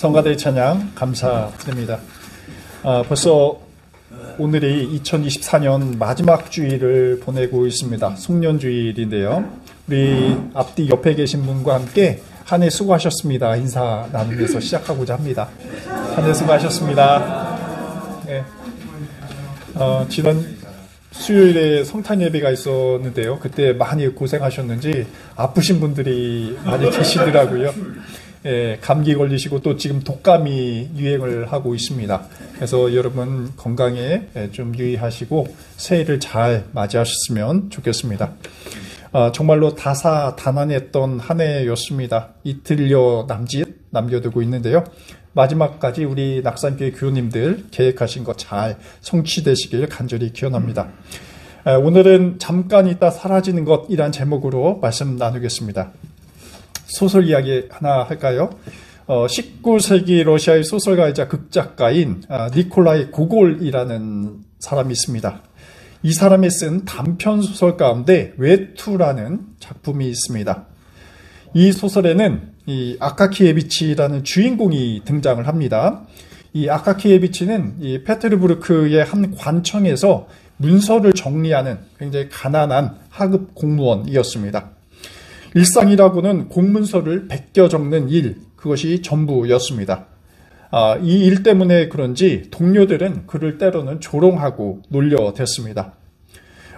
성가대 찬양 감사드립니다. 벌써 오늘이 2024년 마지막 주일을 보내고 있습니다. 송년주일인데요. 우리 앞뒤 옆에 계신 분과 함께 한 해 수고하셨습니다. 인사 나누면서 시작하고자 합니다. 한 해 수고하셨습니다. 네. 지난 수요일에 성탄 예배가 있었는데요. 그때 많이 고생하셨는지 아프신 분들이 많이 계시더라고요. 예, 감기 걸리시고 또 지금 독감이 유행을 하고 있습니다. 그래서 여러분 건강에 좀 유의하시고 새해를 잘 맞이하셨으면 좋겠습니다. 정말로 다사다난했던 한 해였습니다. 이틀여 남짓 남겨두고 있는데요. 마지막까지 우리 낙산교회 교우님들 계획하신 거 잘 성취되시길 간절히 기원합니다. 오늘은 잠깐 있다 사라지는 것이란 제목으로 말씀 나누겠습니다. 소설 이야기 하나 할까요? 19세기 러시아의 소설가이자 극작가인 니콜라이 고골이라는 사람이 있습니다. 이 사람이 쓴 단편 소설 가운데 외투라는 작품이 있습니다. 이 소설에는 이 아카키예비치라는 주인공이 등장을 합니다. 이 아카키예비치는 이 페테르부르크의 한 관청에서 문서를 정리하는 굉장히 가난한 하급 공무원이었습니다. 일상이라고는 공문서를 베껴 적는 일, 그것이 전부였습니다. 이 일 때문에 그런지 동료들은 그를 때로는 조롱하고 놀려댔습니다.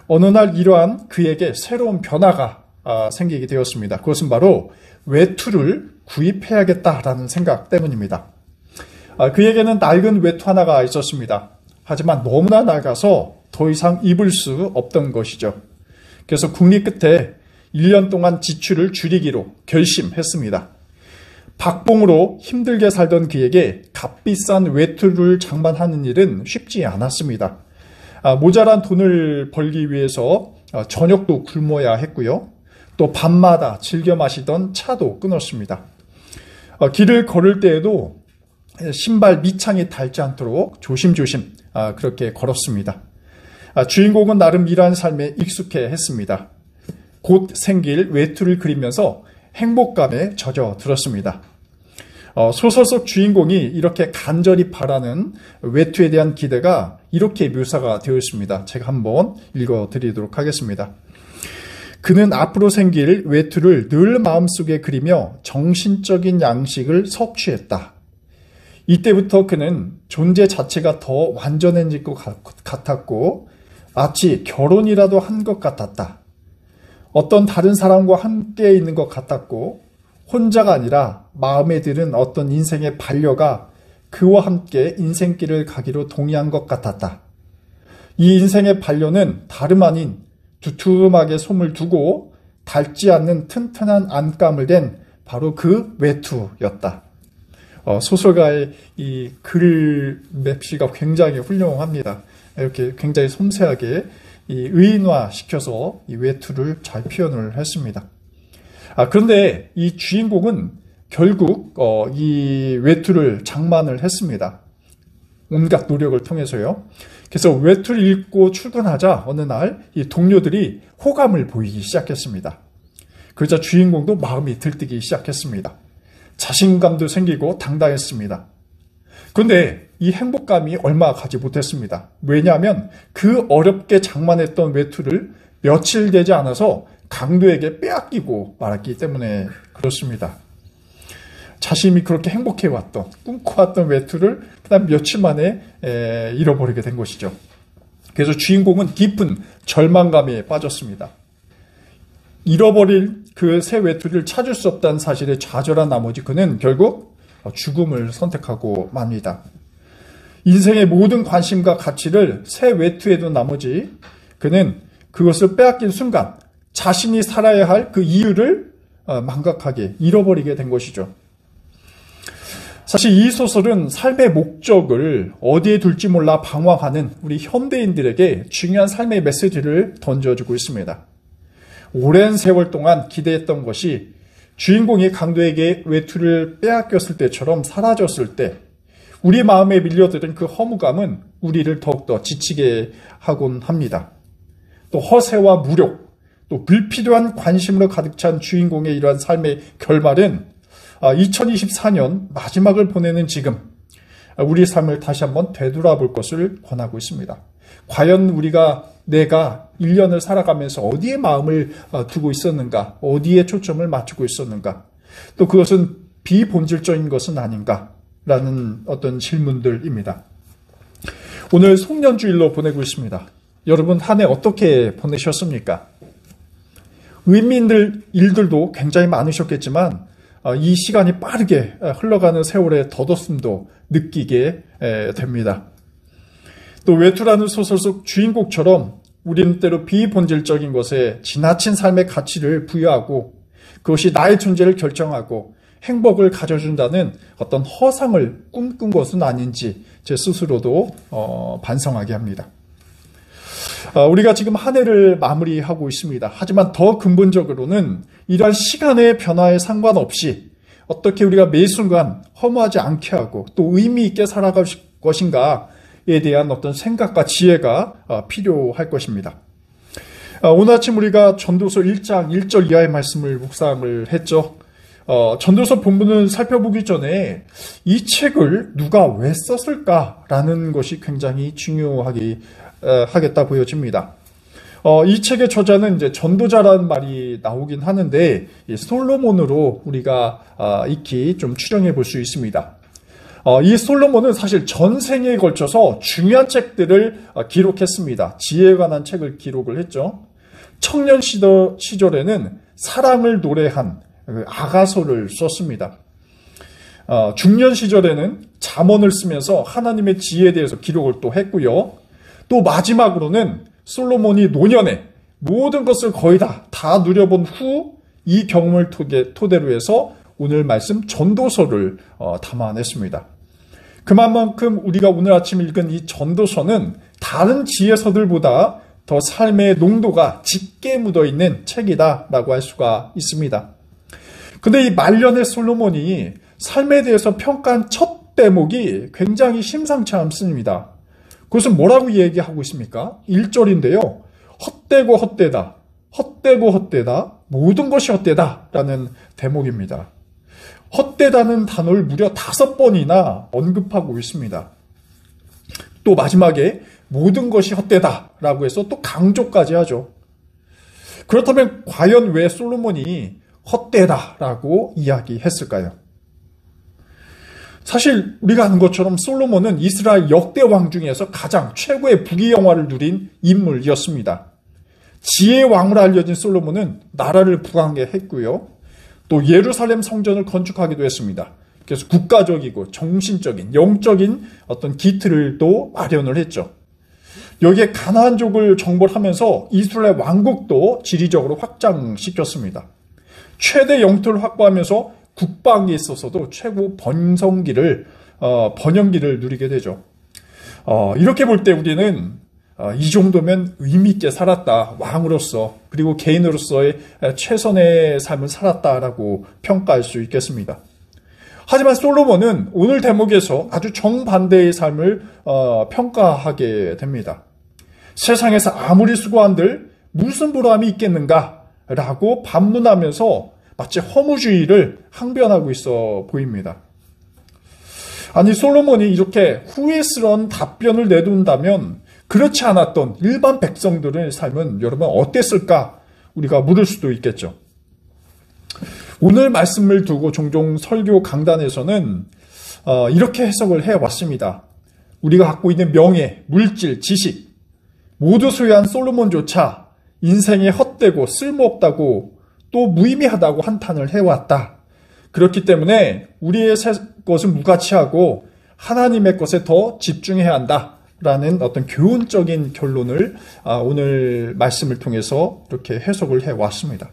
어느 날 이러한 그에게 새로운 변화가 생기게 되었습니다. 그것은 바로 외투를 구입해야겠다라는 생각 때문입니다. 그에게는 낡은 외투 하나가 있었습니다. 하지만 너무나 낡아서 더 이상 입을 수 없던 것이죠. 그래서 궁리 끝에 1년 동안 지출을 줄이기로 결심했습니다. 박봉으로 힘들게 살던 그에게 값비싼 외투를 장만하는 일은 쉽지 않았습니다. 모자란 돈을 벌기 위해서 저녁도 굶어야 했고요. 또 밤마다 즐겨 마시던 차도 끊었습니다. 길을 걸을 때에도 신발 밑창이 닳지 않도록 조심조심 그렇게 걸었습니다. 주인공은 나름 이러한 삶에 익숙해 했습니다. 곧 생길 외투를 그리면서 행복감에 젖어들었습니다. 소설 속 주인공이 이렇게 간절히 바라는 외투에 대한 기대가 이렇게 묘사가 되어 있습니다. 제가 한번 읽어드리도록 하겠습니다. 그는 앞으로 생길 외투를 늘 마음속에 그리며 정신적인 양식을 섭취했다. 이때부터 그는 존재 자체가 더 완전해질 것 같았고 마치 결혼이라도 한 것 같았다. 어떤 다른 사람과 함께 있는 것 같았고 혼자가 아니라 마음에 드는 어떤 인생의 반려가 그와 함께 인생길을 가기로 동의한 것 같았다. 이 인생의 반려는 다름 아닌 두툼하게 솜을 두고 닳지 않는 튼튼한 안감을 댄 바로 그 외투였다. 소설가의 이 글 맵시가 굉장히 훌륭합니다. 이렇게 굉장히 섬세하게 이 의인화시켜서 이 외투를 잘 표현을 했습니다. 그런데 이 주인공은 결국 이 외투를 장만을 했습니다. 온갖 노력을 통해서요. 그래서 외투를 입고 출근하자 어느 날 이 동료들이 호감을 보이기 시작했습니다. 그러자 주인공도 마음이 들뜨기 시작했습니다. 자신감도 생기고 당당했습니다. 그런데 이 행복감이 얼마 가지 못했습니다. 왜냐하면 그 어렵게 장만했던 외투를 며칠 되지 않아서 강도에게 빼앗기고 말았기 때문에 그렇습니다. 자신이 그렇게 행복해왔던, 꿈꿔왔던 외투를 그다음 며칠 만에 잃어버리게 된 것이죠. 그래서 주인공은 깊은 절망감에 빠졌습니다. 잃어버릴 그 새 외투를 찾을 수 없다는 사실에 좌절한 나머지 그는 결국 죽음을 선택하고 맙니다. 인생의 모든 관심과 가치를 새 외투에 둔 나머지 그는 그것을 빼앗긴 순간 자신이 살아야 할 그 이유를 망각하게 잃어버리게 된 것이죠. 사실 이 소설은 삶의 목적을 어디에 둘지 몰라 방황하는 우리 현대인들에게 중요한 삶의 메시지를 던져주고 있습니다. 오랜 세월 동안 기대했던 것이 주인공이 강도에게 외투를 빼앗겼을 때처럼 사라졌을 때 우리 마음에 밀려드는 그 허무감은 우리를 더욱더 지치게 하곤 합니다. 또 허세와 무력, 또 불필요한 관심으로 가득 찬 주인공의 이러한 삶의 결말은 2024년 마지막을 보내는 지금 우리의 삶을 다시 한번 되돌아볼 것을 권하고 있습니다. 과연 내가 1년을 살아가면서 어디에 마음을 두고 있었는가, 어디에 초점을 맞추고 있었는가, 또 그것은 비본질적인 것은 아닌가라는 어떤 질문들입니다. 오늘 송년주일로 보내고 있습니다. 여러분 한 해 어떻게 보내셨습니까? 의미 있는 일들도 굉장히 많으셨겠지만 이 시간이 빠르게 흘러가는 세월의 덧없음도 느끼게 됩니다. 또 외투라는 소설 속 주인공처럼 우리는 때로 비본질적인 것에 지나친 삶의 가치를 부여하고 그것이 나의 존재를 결정하고 행복을 가져준다는 어떤 허상을 꿈꾼 것은 아닌지 제 스스로도 반성하게 합니다. 우리가 지금 한 해를 마무리하고 있습니다. 하지만 더 근본적으로는 이러한 시간의 변화에 상관없이 어떻게 우리가 매 순간 허무하지 않게 하고 또 의미 있게 살아갈 것인가에 대한 어떤 생각과 지혜가 필요할 것입니다. 오늘 아침 우리가 전도서 1장 1절 이하의 말씀을 묵상을 했죠. 전도서 본문을 살펴보기 전에 이 책을 누가 왜 썼을까라는 것이 굉장히 중요하겠다 보여집니다. 이 책의 저자는 이제 전도자라는 말이 나오긴 하는데 솔로몬으로 우리가 익히 좀 추정해 볼 수 있습니다. 이 솔로몬은 사실 전생에 걸쳐서 중요한 책들을 기록했습니다. 지혜에 관한 책을 기록을 했죠. 청년 시절에는 사랑을 노래한 아가서를 썼습니다. 중년 시절에는 잠언을 쓰면서 하나님의 지혜에 대해서 기록을 또 했고요. 또 마지막으로는 솔로몬이 노년에 모든 것을 거의 다 누려본 후 이 경험을 토대로 해서 오늘 말씀 전도서를 담아냈습니다. 그만큼 우리가 오늘 아침 읽은 이 전도서는 다른 지혜서들보다 더 삶의 농도가 짙게 묻어있는 책이다라고 할 수가 있습니다. 근데 이 말년의 솔로몬이 삶에 대해서 평가한 첫 대목이 굉장히 심상치 않습니다. 그것은 뭐라고 얘기하고 있습니까? 1절인데요. 헛되고 헛되다. 헛되고 헛되다. 모든 것이 헛되다. 라는 대목입니다. 헛되다는 단어를 무려 5번이나 언급하고 있습니다. 또 마지막에 모든 것이 헛되다. 라고 해서 또 강조까지 하죠. 그렇다면 과연 왜 솔로몬이 헛되다. 라고 이야기했을까요? 사실 우리가 아는 것처럼 솔로몬은 이스라엘 역대 왕 중에서 가장 최고의 부귀영화를 누린 인물이었습니다. 지혜의 왕으로 알려진 솔로몬은 나라를 부강하게 했고요. 또 예루살렘 성전을 건축하기도 했습니다. 그래서 국가적이고 정신적인, 영적인 어떤 기틀을 또 마련을 했죠. 여기에 가나안족을 정벌하면서 이스라엘 왕국도 지리적으로 확장시켰습니다. 최대 영토를 확보하면서 국방에 있어서도 최고 번영기를 누리게 되죠. 이렇게 볼 때 우리는 이 정도면 의미 있게 살았다. 왕으로서 그리고 개인으로서의 최선의 삶을 살았다라고 평가할 수 있겠습니다. 하지만 솔로몬은 오늘 대목에서 아주 정반대의 삶을 평가하게 됩니다. 세상에서 아무리 수고한들 무슨 보람이 있겠는가라고 반문하면서 마치 허무주의를 항변하고 있어 보입니다. 아니 솔로몬이 이렇게 후회스러운 답변을 내둔다면 그렇지 않았던 일반 백성들의 삶은 여러분 어땠을까 우리가 물을 수도 있겠죠. 오늘 말씀을 두고 종종 설교 강단에서는 이렇게 해석을 해왔습니다. 우리가 갖고 있는 명예, 물질, 지식 모두 소유한 솔로몬조차 인생에 헛되고 쓸모없다고 또 무의미하다고 한탄을 해왔다. 그렇기 때문에 우리의 것은 무가치하고 하나님의 것에 더 집중해야 한다라는 어떤 교훈적인 결론을 오늘 말씀을 통해서 이렇게 해석을 해왔습니다.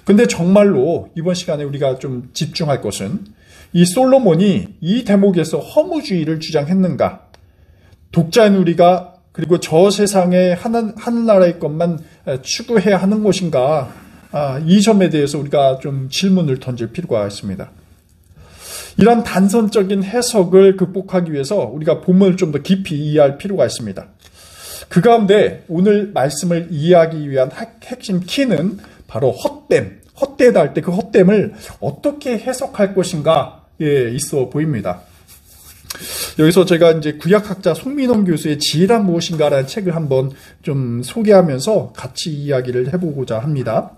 근데 정말로 이번 시간에 우리가 좀 집중할 것은 이 솔로몬이 이 대목에서 허무주의를 주장했는가? 독자인 우리가 그리고 저 세상의 하늘나라의 것만 추구해야 하는 것인가? 이 점에 대해서 우리가 좀 질문을 던질 필요가 있습니다. 이런 단선적인 해석을 극복하기 위해서 우리가 본문을 좀 더 깊이 이해할 필요가 있습니다. 그 가운데 오늘 말씀을 이해하기 위한 핵심 키는 바로 헛되다 할 때 그 헛됨을 어떻게 해석할 것인가에 있어 보입니다. 여기서 제가 이제 구약학자 송민원 교수의 지혜란 무엇인가라는 책을 한번 좀 소개하면서 같이 이야기를 해보고자 합니다.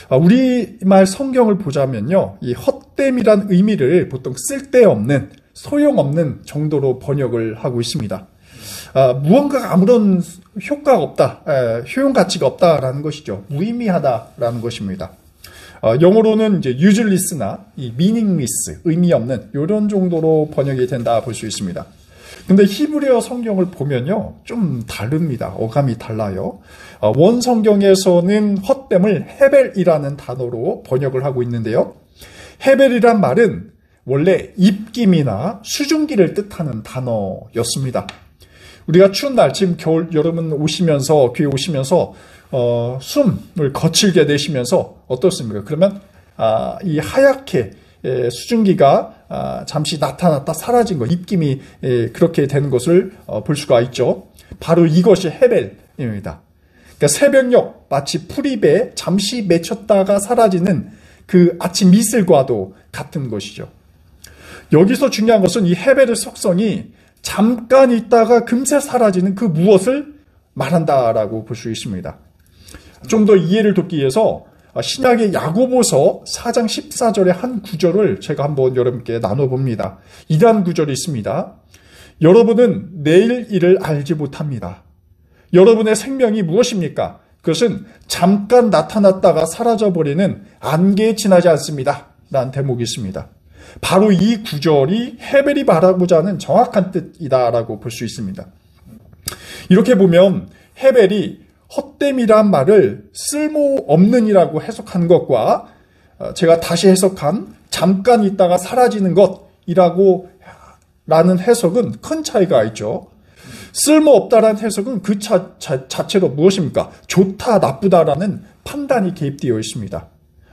우리말 성경을 보자면요, 이 헛됨이란 의미를 보통 쓸데없는, 소용없는 정도로 번역을 하고 있습니다. 무언가가 아무런 효과가 없다, 효용 가치가 없다라는 것이죠. 무의미하다라는 것입니다. 영어로는 이제 useless나 이 meaningless, 의미 없는 이런 정도로 번역이 된다 볼 수 있습니다. 근데 히브리어 성경을 보면요, 좀 다릅니다. 어감이 달라요. 원 성경에서는 헛됨을 헤벨이라는 단어로 번역을 하고 있는데요. 헤벨이란 말은 원래 입김이나 수증기를 뜻하는 단어였습니다. 우리가 추운 날, 지금 겨울, 여름은 오시면서, 귀에 오시면서, 숨을 거칠게 내쉬면서 어떻습니까? 그러면, 이 하얗게 수증기가 잠시 나타났다 사라진 것, 입김이 그렇게 되는 것을 볼 수가 있죠. 바로 이것이 헤벨입니다. 그러니까 새벽녘, 마치 풀잎에 잠시 맺혔다가 사라지는 그 아침 이슬과도 같은 것이죠. 여기서 중요한 것은 이 헤벨의 속성이 잠깐 있다가 금세 사라지는 그 무엇을 말한다라고 볼 수 있습니다. 좀 더 이해를 돕기 위해서 신약의 야고보서 4장 14절의 한 구절을 제가 한번 여러분께 나눠봅니다. 이러한 구절이 있습니다. 여러분은 내일 일을 알지 못합니다. 여러분의 생명이 무엇입니까? 그것은 잠깐 나타났다가 사라져버리는 안개에 지나지 않습니다. 라는 대목이 있습니다. 바로 이 구절이 헤벨이 말하고자 하는 정확한 뜻이다라고 볼 수 있습니다. 이렇게 보면 헤벨이 헛됨이란 말을 쓸모없는이라고 해석한 것과 제가 다시 해석한 잠깐 있다가 사라지는 것이라고 라는 해석은 큰 차이가 있죠. 쓸모없다라는 해석은 그 자체로 무엇입니까? 좋다, 나쁘다라는 판단이 개입되어 있습니다.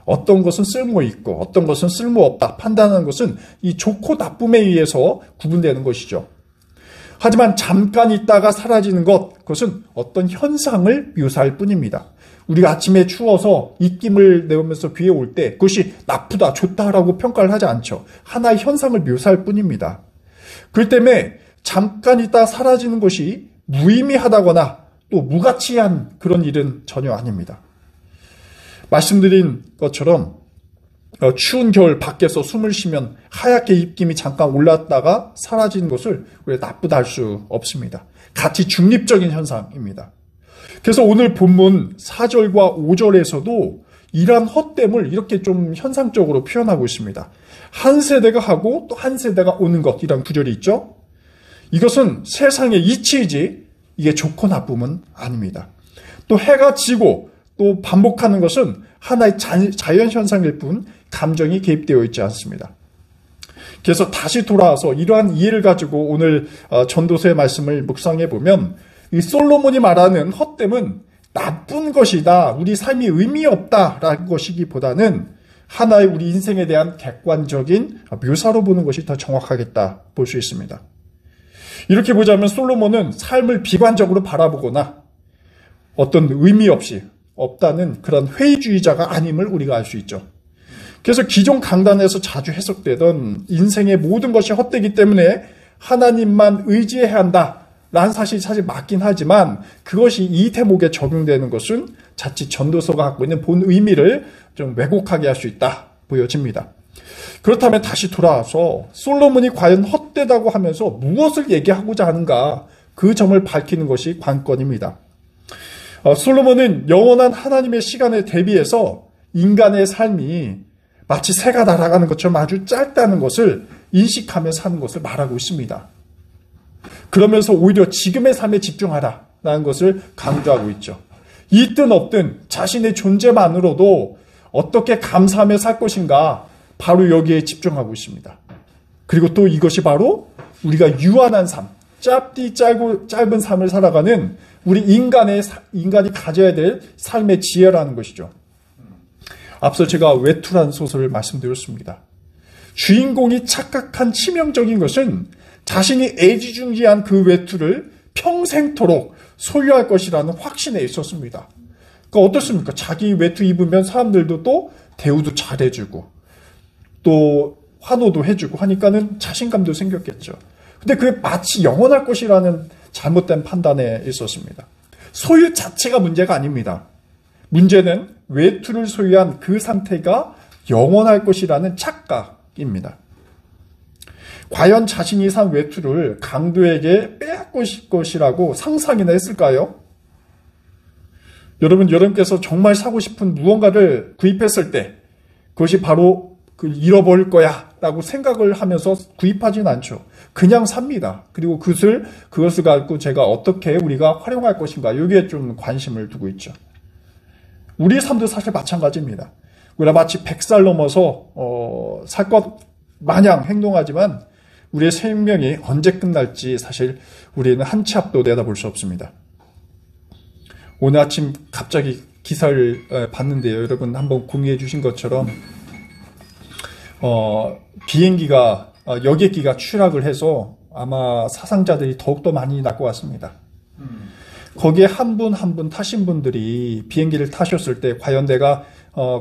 어떤 것은 쓸모있고 어떤 것은 쓸모없다 판단하는 것은 이 좋고 나쁨에 의해서 구분되는 것이죠. 하지만 잠깐 있다가 사라지는 것, 그것은 어떤 현상을 묘사할 뿐입니다. 우리가 아침에 추워서 입김을 내오면서 귀에 올 때 그것이 나쁘다, 좋다라고 평가를 하지 않죠. 하나의 현상을 묘사할 뿐입니다. 그렇기 때문에 잠깐 있다가 사라지는 것이 무의미하다거나 또 무가치한 그런 일은 전혀 아닙니다. 말씀드린 것처럼 추운 겨울 밖에서 숨을 쉬면 하얗게 입김이 잠깐 올랐다가 사라지는 것을 우리가 나쁘다 할 수 없습니다. 같이 중립적인 현상입니다. 그래서 오늘 본문 4절과 5절에서도 이러한 헛됨을 이렇게 좀 현상적으로 표현하고 있습니다. 한 세대가 하고 또 한 세대가 오는 것, 이런 구절이 있죠. 이것은 세상의 이치이지 이게 좋고 나쁨은 아닙니다. 또 해가 지고 또 반복하는 것은 하나의 자연현상일 뿐 감정이 개입되어 있지 않습니다. 그래서 다시 돌아와서 이러한 이해를 가지고 오늘 전도서의 말씀을 묵상해 보면 이 솔로몬이 말하는 헛됨은 나쁜 것이다, 우리 삶이 의미 없다라는 것이기보다는 하나의 우리 인생에 대한 객관적인 묘사로 보는 것이 더 정확하겠다 볼 수 있습니다. 이렇게 보자면 솔로몬은 삶을 비관적으로 바라보거나 어떤 의미 없이 없다는 그런 회의주의자가 아님을 우리가 알 수 있죠. 그래서 기존 강단에서 자주 해석되던 인생의 모든 것이 헛되기 때문에 하나님만 의지해야 한다라는 사실이 사실 맞긴 하지만 그것이 이 대목에 적용되는 것은 자칫 전도서가 갖고 있는 본 의미를 좀 왜곡하게 할 수 있다 보여집니다. 그렇다면 다시 돌아와서 솔로몬이 과연 헛되다고 하면서 무엇을 얘기하고자 하는가, 그 점을 밝히는 것이 관건입니다. 솔로몬은 영원한 하나님의 시간에 대비해서 인간의 삶이 마치 새가 날아가는 것처럼 아주 짧다는 것을 인식하며 사는 것을 말하고 있습니다. 그러면서 오히려 지금의 삶에 집중하라는 것을 강조하고 있죠. 있든 없든 자신의 존재만으로도 어떻게 감사하며 살 것인가, 바로 여기에 집중하고 있습니다. 그리고 또 이것이 바로 우리가 유한한 삶, 짧은 삶을 살아가는 우리 인간이 가져야 될 삶의 지혜라는 것이죠. 앞서 제가 외투라는 소설을 말씀드렸습니다. 주인공이 착각한 치명적인 것은 자신이 애지중지한 그 외투를 평생토록 소유할 것이라는 확신에 있었습니다. 그러니까 어떻습니까? 자기 외투 입으면 사람들도 또 대우도 잘해주고 또 환호도 해주고 하니까는 자신감도 생겼겠죠. 근데 그게 마치 영원할 것이라는 잘못된 판단에 있었습니다. 소유 자체가 문제가 아닙니다. 문제는 외투를 소유한 그 상태가 영원할 것이라는 착각입니다. 과연 자신이 산 외투를 강도에게 빼앗을 것이라고 상상이나 했을까요? 여러분께서 정말 사고 싶은 무언가를 구입했을 때 그것이 바로 잃어버릴 거야 라고 생각을 하면서 구입하진 않죠. 그냥 삽니다. 그리고 그것을 갖고 제가 어떻게 우리가 활용할 것인가 여기에 좀 관심을 두고 있죠. 우리의 삶도 사실 마찬가지입니다. 우리가 마치 100살 넘어서 살 것 마냥 행동하지만 우리의 생명이 언제 끝날지 사실 우리는 한 치 앞도 내다볼 수 없습니다. 오늘 아침 갑자기 기사를 봤는데요. 여러분 한번 공유해 주신 것처럼 비행기가 여객기가 추락을 해서 아마 사상자들이 더욱더 많이 날 것 같습니다. 거기에 한 분 한 분 타신 분들이 비행기를 타셨을 때 과연 내가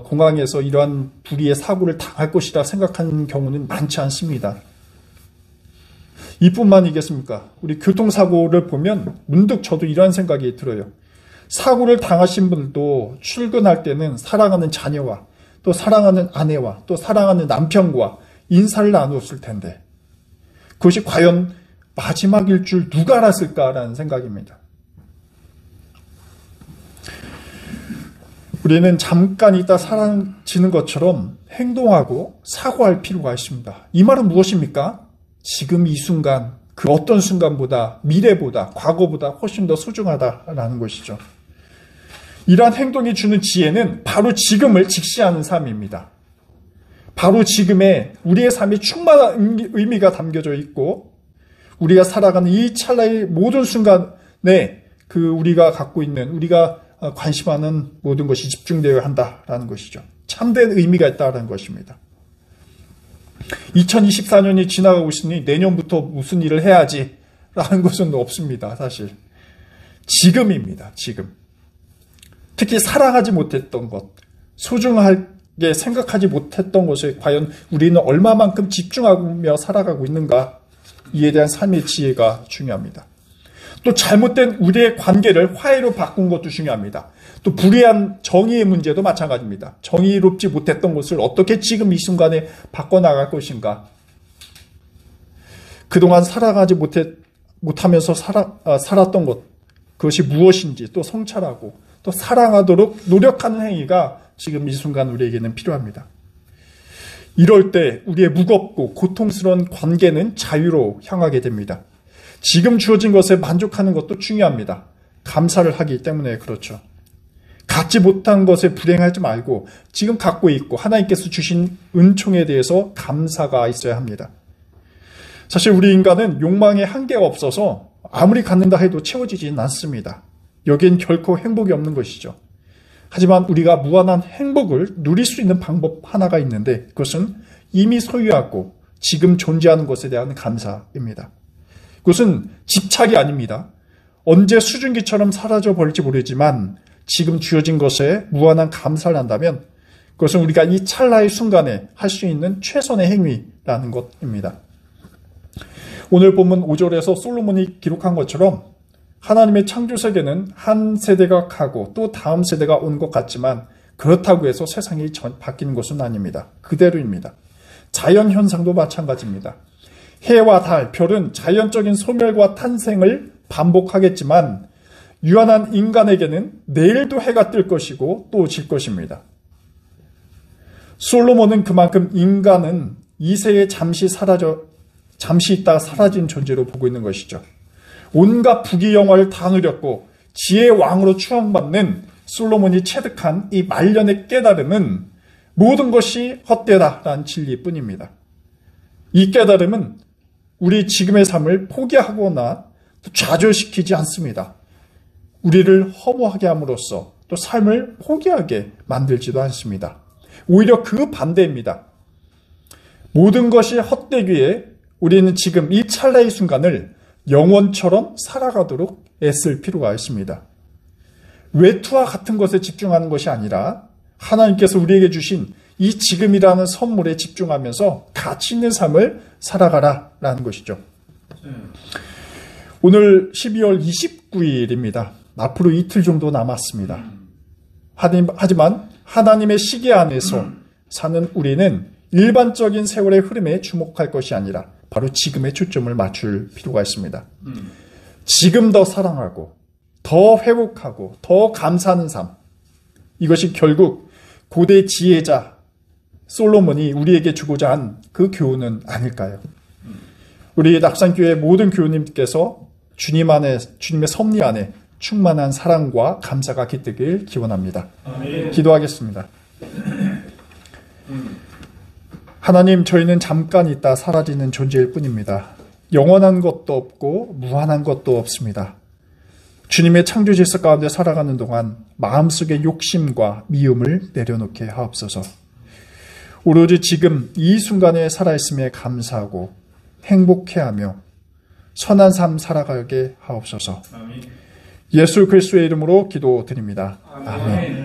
공항에서 이러한 불의의 사고를 당할 것이라 생각하는 경우는 많지 않습니다. 이뿐만이겠습니까? 우리 교통사고를 보면 문득 저도 이러한 생각이 들어요. 사고를 당하신 분들도 출근할 때는 사랑하는 자녀와 또 사랑하는 아내와 또 사랑하는 남편과 인사를 나누었을 텐데 그것이 과연 마지막일 줄 누가 알았을까라는 생각입니다. 우리는 잠깐 있다 사라지는 것처럼 행동하고 사고할 필요가 있습니다. 이 말은 무엇입니까? 지금 이 순간, 그 어떤 순간보다 미래보다 과거보다 훨씬 더 소중하다라는 것이죠. 이러한 행동이 주는 지혜는 바로 지금을 직시하는 삶입니다. 바로 지금에 우리의 삶이 충만한 의미가 담겨져 있고 우리가 살아가는 이 찰나의 모든 순간에 우리가 갖고 있는 우리가 관심하는 모든 것이 집중되어야 한다라는 것이죠. 참된 의미가 있다는 것입니다. 2024년이 지나가고 있으니 내년부터 무슨 일을 해야지 라는 것은 없습니다. 사실 지금입니다. 지금. 특히 사랑하지 못했던 것, 소중하게 생각하지 못했던 것에 과연 우리는 얼마만큼 집중하며 살아가고 있는가, 이에 대한 삶의 지혜가 중요합니다. 또 잘못된 우리의 관계를 화해로 바꾼 것도 중요합니다. 또 불의한 정의의 문제도 마찬가지입니다. 정의롭지 못했던 것을 어떻게 지금 이 순간에 바꿔나갈 것인가. 그동안 살아가지 못하면서 살았던 것, 그것이 무엇인지 또 성찰하고 또 사랑하도록 노력하는 행위가 지금 이 순간 우리에게는 필요합니다. 이럴 때 우리의 무겁고 고통스러운 관계는 자유로 향하게 됩니다. 지금 주어진 것에 만족하는 것도 중요합니다. 감사를 하기 때문에 그렇죠. 갖지 못한 것에 불행하지 말고 지금 갖고 있고 하나님께서 주신 은총에 대해서 감사가 있어야 합니다. 사실 우리 인간은 욕망에 한계가 없어서 아무리 갖는다 해도 채워지지는 않습니다. 여기엔 결코 행복이 없는 것이죠. 하지만 우리가 무한한 행복을 누릴 수 있는 방법 하나가 있는데 그것은 이미 소유하고 지금 존재하는 것에 대한 감사입니다. 그것은 집착이 아닙니다. 언제 수증기처럼 사라져 버릴지 모르지만 지금 주어진 것에 무한한 감사를 한다면 그것은 우리가 이 찰나의 순간에 할 수 있는 최선의 행위라는 것입니다. 오늘 본문 5절에서 솔로몬이 기록한 것처럼 하나님의 창조 세계는 한 세대가 가고 또 다음 세대가 온 것 같지만 그렇다고 해서 세상이 바뀌는 것은 아닙니다. 그대로입니다. 자연 현상도 마찬가지입니다. 해와 달, 별은 자연적인 소멸과 탄생을 반복하겠지만 유한한 인간에게는 내일도 해가 뜰 것이고 또 질 것입니다. 솔로몬은 그만큼 인간은 이 세에 잠시 있다가 사라진 존재로 보고 있는 것이죠. 온갖 부귀영화를 다 누렸고 지혜의 왕으로 추앙받는 솔로몬이 체득한 이 말년의 깨달음은 모든 것이 헛되다라는 진리뿐입니다. 이 깨달음은 우리 지금의 삶을 포기하거나 좌절시키지 않습니다. 우리를 허무하게 함으로써 또 삶을 포기하게 만들지도 않습니다. 오히려 그 반대입니다. 모든 것이 헛되기에 우리는 지금 이 찰나의 순간을 영원처럼 살아가도록 애쓸 필요가 있습니다. 외투와 같은 것에 집중하는 것이 아니라 하나님께서 우리에게 주신 이 지금이라는 선물에 집중하면서 가치 있는 삶을 살아가라라는 것이죠. 오늘 12월 29일입니다. 앞으로 이틀 정도 남았습니다. 하지만 하나님의 시계 안에서 사는 우리는 일반적인 세월의 흐름에 주목할 것이 아니라 바로 지금에 초점을 맞출 필요가 있습니다. 지금 더 사랑하고 더 회복하고 더 감사하는 삶, 이것이 결국 고대 지혜자 솔로몬이 우리에게 주고자 한 그 교훈은 아닐까요? 우리 낙산교회 모든 교우님께서 주님 안에, 주님의 섭리 안에 충만한 사랑과 감사가 깃들길 기원합니다. 아멘. 기도하겠습니다. 하나님, 저희는 잠깐 있다 사라지는 존재일 뿐입니다. 영원한 것도 없고 무한한 것도 없습니다. 주님의 창조 질서 가운데 살아가는 동안 마음속의 욕심과 미움을 내려놓게 하옵소서. 오로지 지금 이 순간에 살아있음에 감사하고 행복해하며 선한 삶 살아가게 하옵소서. 예수 그리스도의 이름으로 기도드립니다. 아멘.